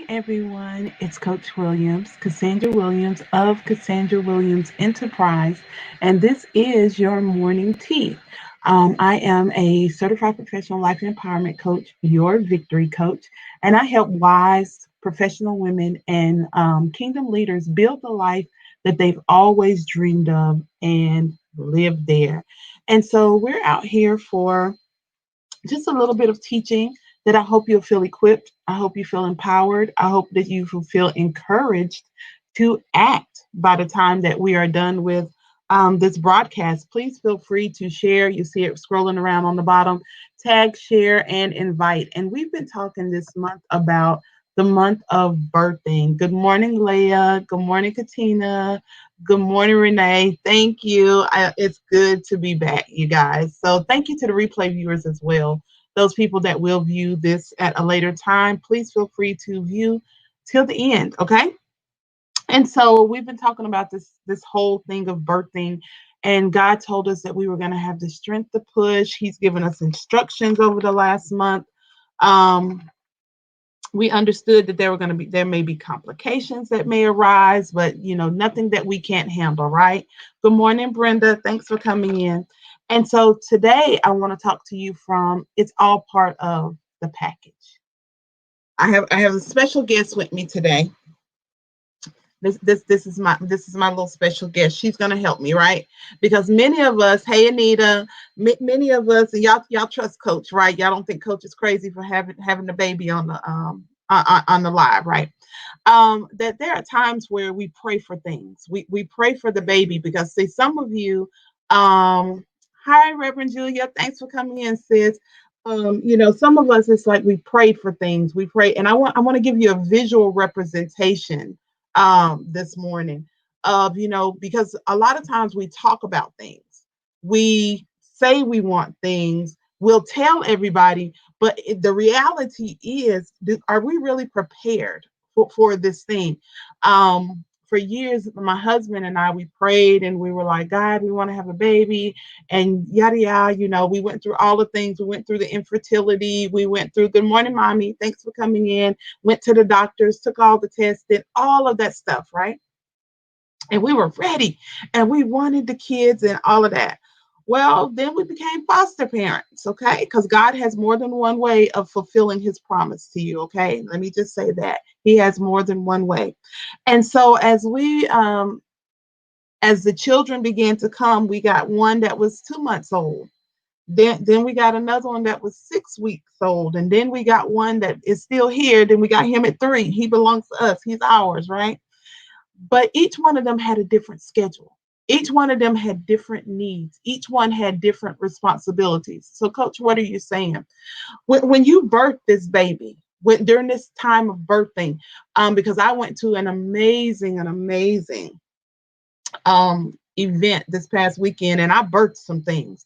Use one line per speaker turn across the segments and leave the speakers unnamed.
everyone. It's Coach Williams, Cassandra Williams of Cassandra Williams Enterprise, and this is your morning tea. I am a certified professional life empowerment coach, your victory coach, and I help wise professional women and kingdom leaders build the life that they've always dreamed of and live there. And so we're out here for just a little bit of teaching that I hope you'll feel equipped. I hope you feel empowered. I hope that you will feel encouraged to act by the time that we are done with this broadcast. Please feel free to share. You see it scrolling around on the bottom. Tag, share, and invite. And we've been talking this month about the month of birthing. Good morning, Leah. Good morning, Katina. Good morning, Renee. Thank you. It's good to be back, you guys. So thank you to the replay viewers as well. Those people that will view this at a later time, please feel free to view till the end, okay? And so we've been talking about this whole thing of birthing, and God told us that we were going to have the strength to push. He's given us instructions over the last month. Um, we understood that there may be complications that may arise, but nothing that we can't handle, right? Good morning, Brenda. Thanks for coming in. And so today I want to talk to you from it's all part of the package. I have a special guest with me today. This is my little special guest. She's gonna help me, right? Because many of us, hey Anita, many of us, and y'all trust Coach, right? Y'all don't think Coach is crazy for having the baby on the live, right? That there are times where we pray for things. We pray for the baby because see, some of you, hi Reverend Julia, thanks for coming in, sis. Some of us, it's like we prayed for things. We pray, and I want to give you a visual representation this morning of because a lot of times we talk about things, we say we want things, we'll tell everybody, but the reality is, are we really prepared for this thing? For years, my husband and I, we prayed and we were like, God, we want to have a baby and yada yada. We went through all the things. We went through the infertility. We went through, good morning, mommy. Thanks for coming in. Went to the doctors, took all the tests, did all of that stuff, right? And we were ready and we wanted the kids and all of that. Well, then we became foster parents, okay? Because God has more than one way of fulfilling his promise to you, okay? Let me just say that. He has more than one way. And so as the children began to come, we got one that was 2 months old. Then we got another one that was 6 weeks old. And then we got one that is still here. Then we got him at 3. He belongs to us. He's ours, right? But each one of them had a different schedule. Each one of them had different needs. Each one had different responsibilities. So, Coach, what are you saying? When you birth this baby, during this time of birthing, because I went to an amazing event this past weekend, and I birthed some things.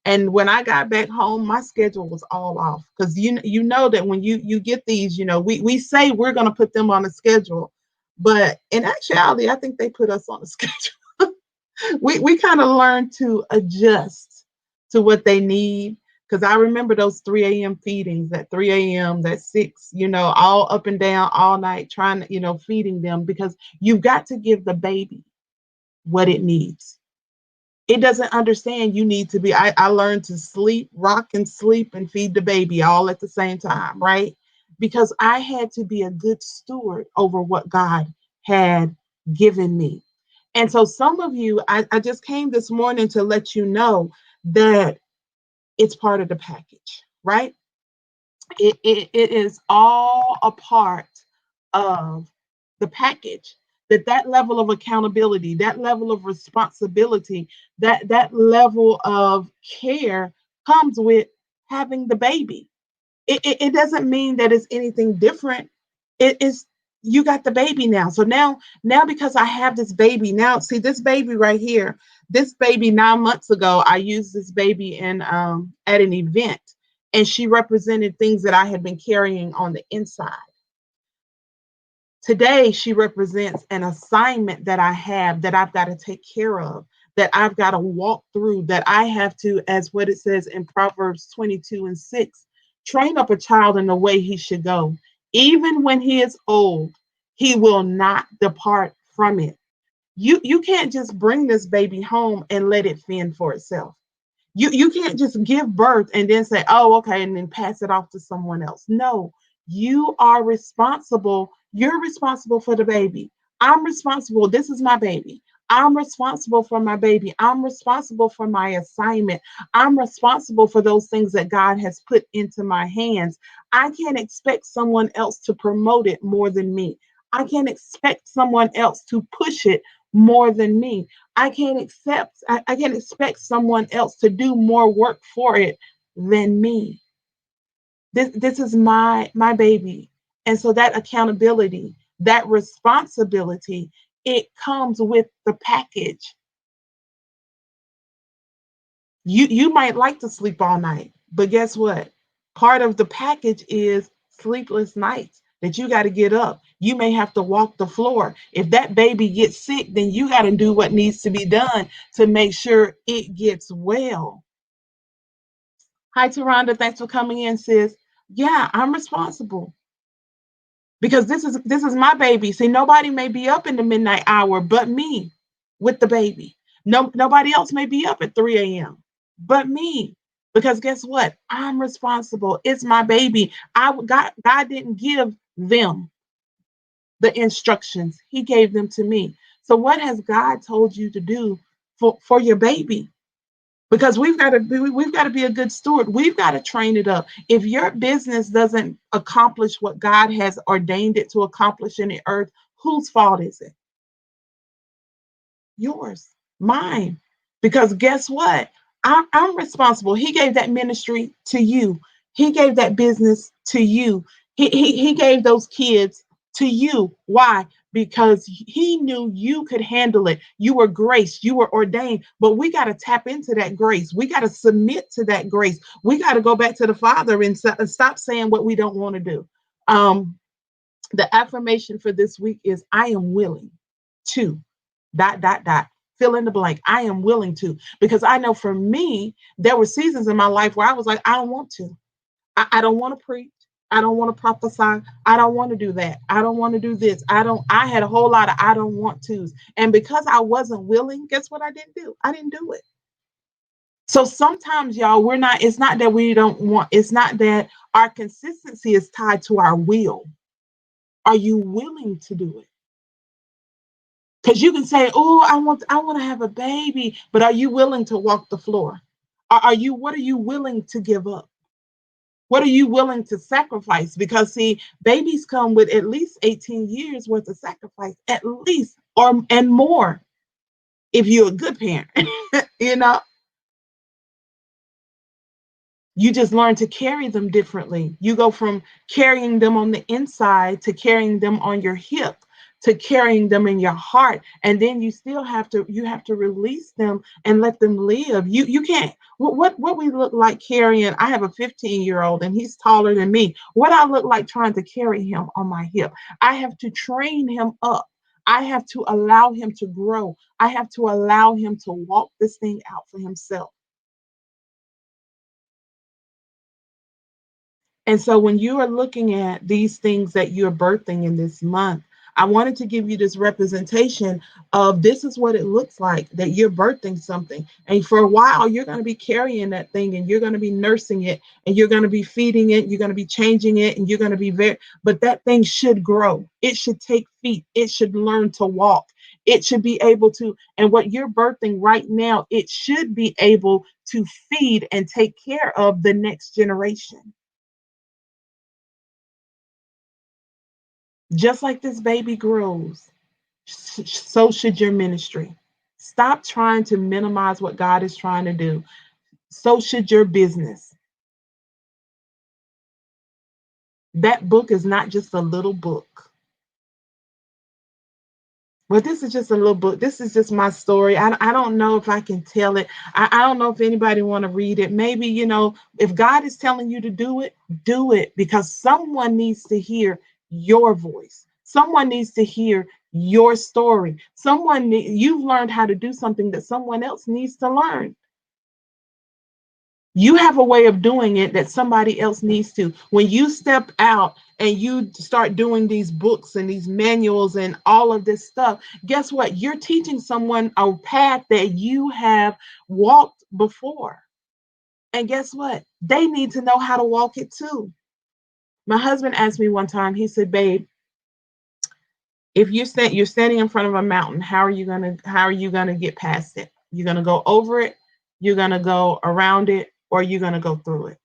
And when I got back home, my schedule was all off because you know that when you get these, we say we're going to put them on a schedule, but in actuality, I think they put us on a schedule. We kind of learn to adjust to what they need. Because I remember those 3 a.m. feedings, that 3 a.m., that 6, all up and down all night trying to, feeding them because you've got to give the baby what it needs. It doesn't understand you need to be. I learned to sleep, rock and sleep and feed the baby all at the same time, right? Because I had to be a good steward over what God had given me. And so some of you, I just came this morning to let you know that it's part of the package, right? It is all a part of the package. That level of accountability, that level of responsibility, that level of care comes with having the baby. It doesn't mean that it's anything different. It is, you got the baby now. So now because I have this baby now, see this baby right here, this baby 9 months ago, I used this baby in at an event, and she represented things that I had been carrying on the inside. Today, she represents an assignment that I have that I've got to take care of, that I've got to walk through, that I have to, as what it says in Proverbs 22:6, train up a child in the way he should go. Even when he is old, he will not depart from it. You can't just bring this baby home and let it fend for itself. You can't just give birth and then say, oh, okay, and then pass it off to someone else. No, you are responsible. You're responsible for the baby. I'm responsible. This is my baby. I'm responsible for my baby. I'm responsible for my assignment. I'm responsible for those things that God has put into my hands. I can't expect someone else to promote it more than me. I can't expect someone else to push it more than me. I can't expect someone else to do more work for it than me. This is my baby. And so that accountability, that responsibility, it comes with the package. You might like to sleep all night, but guess what? Part of the package is sleepless nights that you got to get up. You may have to walk the floor. If that baby gets sick, then you got to do what needs to be done to make sure it gets well. Hi, Taronda. Thanks for coming in, sis. Yeah, I'm responsible because this is my baby. See, nobody may be up in the midnight hour but me with the baby. No, nobody else may be up at 3 a.m. but me. Because guess what? I'm responsible. It's my baby. God didn't give them the instructions. He gave them to me. So what has God told you to do for your baby? Because we've got to be a good steward. We've got to train it up. If your business doesn't accomplish what God has ordained it to accomplish in the earth, whose fault is it? Yours, mine. Because guess what? I'm responsible. He gave that ministry to you. He gave that business to you. He gave those kids to you. Why? Because he knew you could handle it. You were graced, you were ordained, but we got to tap into that grace. We got to submit to that grace. We got to go back to the Father and stop saying what we don't want to do. Um, the affirmation for this week is I am willing to dot dot dot fill in the blank. I am willing to, because I know for me there were seasons in my life where I was like, I don't want to. I don't want to preach. I don't want to prophesy. I don't want to do that. I don't want to do this. I had a whole lot of I don't want tos. And because I wasn't willing, guess what I didn't do? I didn't do it. So sometimes, y'all, it's not that we don't want, it's not that our consistency is tied to our will. Are you willing to do it? Because you can say, "Oh, I want to have a baby," but are you willing to walk the floor? What are you willing to give up? What are you willing to sacrifice? Because see, babies come with at least 18 years worth of sacrifice, at least, or and more if you're a good parent. you know, you just learn to carry them differently. You go from carrying them on the inside to carrying them on your hip to carrying them in your heart, and then you have to release them and let them live. You can't. What we look like carrying. I have a 15-year-old and he's taller than me. What I look like trying to carry him on my hip. I have to train him up. I have to allow him to grow. I have to allow him to walk this thing out for himself. And so when you are looking at these things that you're birthing in this month, I wanted to give you this representation of this is what it looks like that you're birthing something. And for a while, you're going to be carrying that thing and you're going to be nursing it and you're going to be feeding it. You're going to be changing it and you're going to be but that thing should grow. It should take feet. It should learn to walk. It should be able to, and what you're birthing right now, it should be able to feed and take care of the next generation. Just like this baby grows, so should your ministry. Stop trying to minimize what God is trying to do. So should your business. That book is not just a little book. But this is just a little book. This is just my story. I don't know if I can tell it. I don't know if anybody want to read it. Maybe, if God is telling you to do it because someone needs to hear your voice. Someone needs to hear your story. You've learned how to do something that someone else needs to learn. You have a way of doing it that somebody else needs to. When you step out and you start doing these books and these manuals and all of this stuff, guess what? You're teaching someone a path that you have walked before. And guess what? They need to know how to walk it too. My husband asked me one time, he said, "Babe, if you're standing in front of a mountain, how are you gonna get past it? You're gonna go over it, you're gonna go around it, or you're gonna go through it."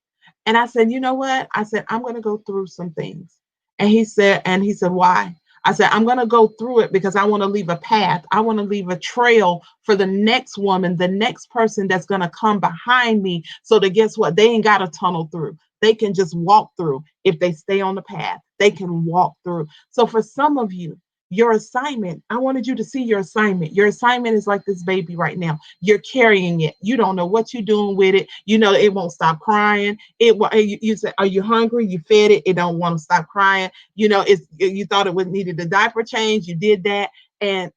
And I said, "You know what?" I said, "I'm going to go through some things." And he said, "Why?" I said, "I'm going to go through it because I want to leave a path. I want to leave a trail for the next woman, the next person that's going to come behind me. So that guess what? They ain't got to tunnel through. They can just walk through. If they stay on the path, they can walk through." So for some of you, your assignment, I wanted you to see your assignment. Your assignment is like this baby right now. You're carrying it. You don't know what you're doing with it. You know it won't stop crying. You say, "Are you hungry?" You fed it. It don't want to stop crying. You thought it would needed a diaper change. You did that, and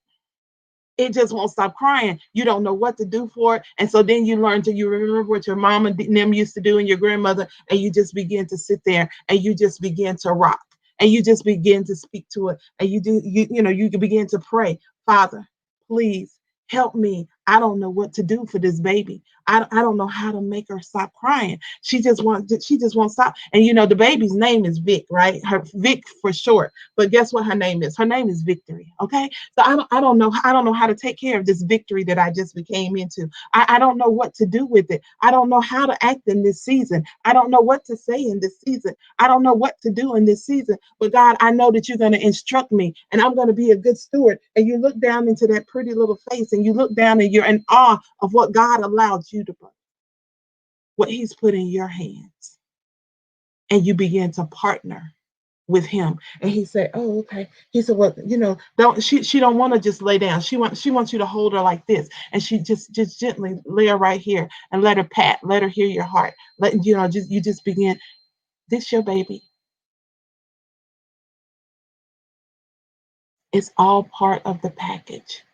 it just won't stop crying. You don't know what to do for it. And so then you remember what your mama and them used to do and your grandmother, and you just begin to sit there and you just begin to rock and you just begin to speak to it. And you begin to pray, "Father, please help me. I don't know what to do for this baby. I don't know how to make her stop crying. She just won't stop." And the baby's name is Vic, right? Her Vic for short. But guess what her name is? Her name is Victory. Okay. So I don't know how to take care of this victory that I just became into. I don't know what to do with it. I don't know how to act in this season. I don't know what to say in this season. I don't know what to do in this season. But God, I know that you're going to instruct me and I'm going to be a good steward. And you look down into that pretty little face and you look down and you're in awe of what God allowed you to put, what He's put in your hands. And you begin to partner with him. And he said, "Oh, okay." He said, "Well, don't she don't want to just lay down. She wants you to hold her like this." And she just gently lay her right here and let her pat, let her hear your heart. Just begin. This your baby. It's all part of the package.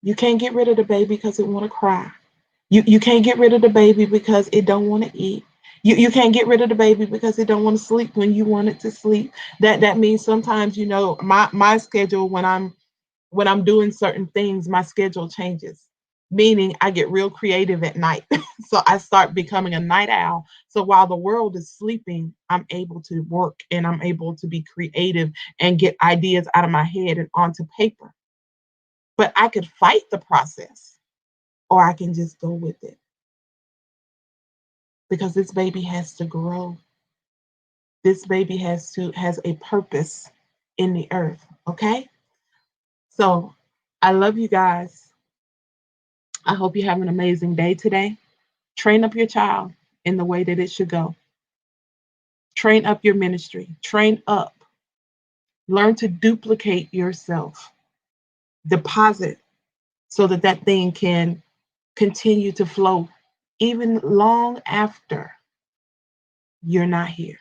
You can't get rid of the baby because it want to cry. You can't get rid of the baby because it don't want to eat. You can't get rid of the baby because it don't want to sleep when you want it to sleep. That means sometimes my schedule when I'm doing certain things, my schedule changes, meaning I get real creative at night. So I start becoming a night owl. So while the world is sleeping, I'm able to work and I'm able to be creative and get ideas out of my head and onto paper. But I could fight the process or I can just go with it because this baby has to grow. This baby has a purpose in the earth. Okay. So I love you guys. I hope you have an amazing day today. Train up your child in the way that it should go. Train up your ministry. Train up. Learn to duplicate yourself. Deposit so that that thing can continue to flow even long after you're not here.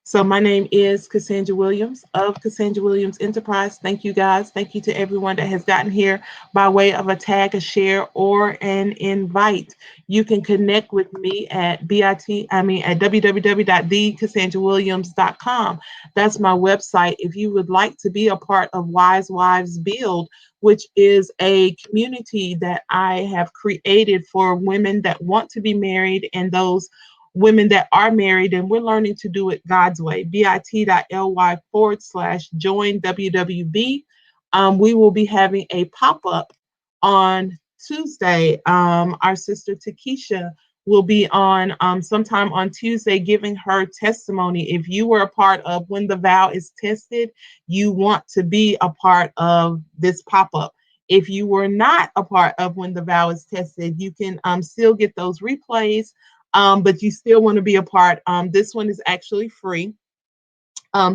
So my name is Cassandra Williams of Cassandra Williams Enterprise. Thank you guys. Thank you to everyone that has gotten here by way of a tag, a share, or an invite. You can connect with me at www.thecassandrawilliams.com. That's my website. If you would like to be a part of Wise Wives Build, which is a community that I have created for women that want to be married and those women that are married, and we're learning to do it God's way. bit.ly/join WWB. We will be having a pop up on Tuesday. Our sister Takesha will be on sometime on Tuesday giving her testimony. If you were a part of When the Vow is Tested, you want to be a part of this pop up. If you were not a part of When the Vow is Tested, you can still get those replays, but you still want to be a part. This one is actually free.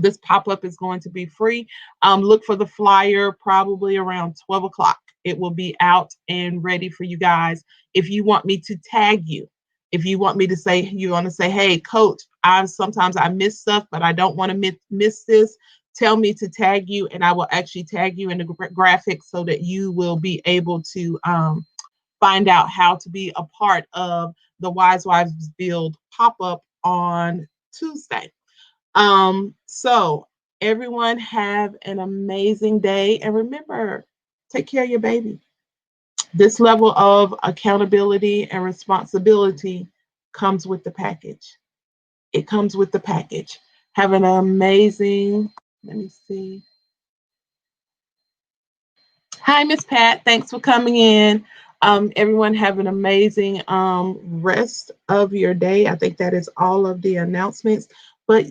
This pop-up is going to be free. Look for the flyer probably around 12 o'clock. It will be out and ready for you guys. If you want me to tag you, if you want me to say, you want to say, "Hey, coach, sometimes I miss stuff, but I don't want to miss this." Tell me to tag you, and I will actually tag you in the graphics so that you will be able to find out how to be a part of the Wise Wives Build pop up on Tuesday. So everyone have an amazing day, and remember, take care of your baby. This level of accountability and responsibility comes with the package. It comes with the package. Have an amazing, let me see. Hi, Miss Pat. Thanks for coming in. Everyone have an amazing rest of your day. I think that is all of the announcements. But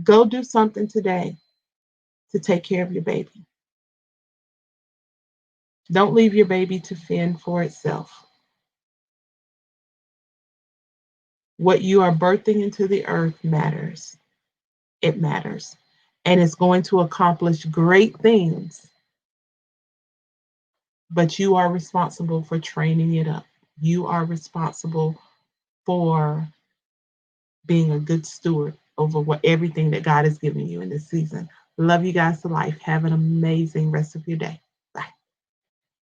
go do something today to take care of your baby. Don't leave your baby to fend for itself. What you are birthing into the earth matters. It matters. And it's going to accomplish great things, but you are responsible for training it up. You are responsible for being a good steward over what everything that God has given you in this season. Love you guys to life. Have an amazing rest of your day.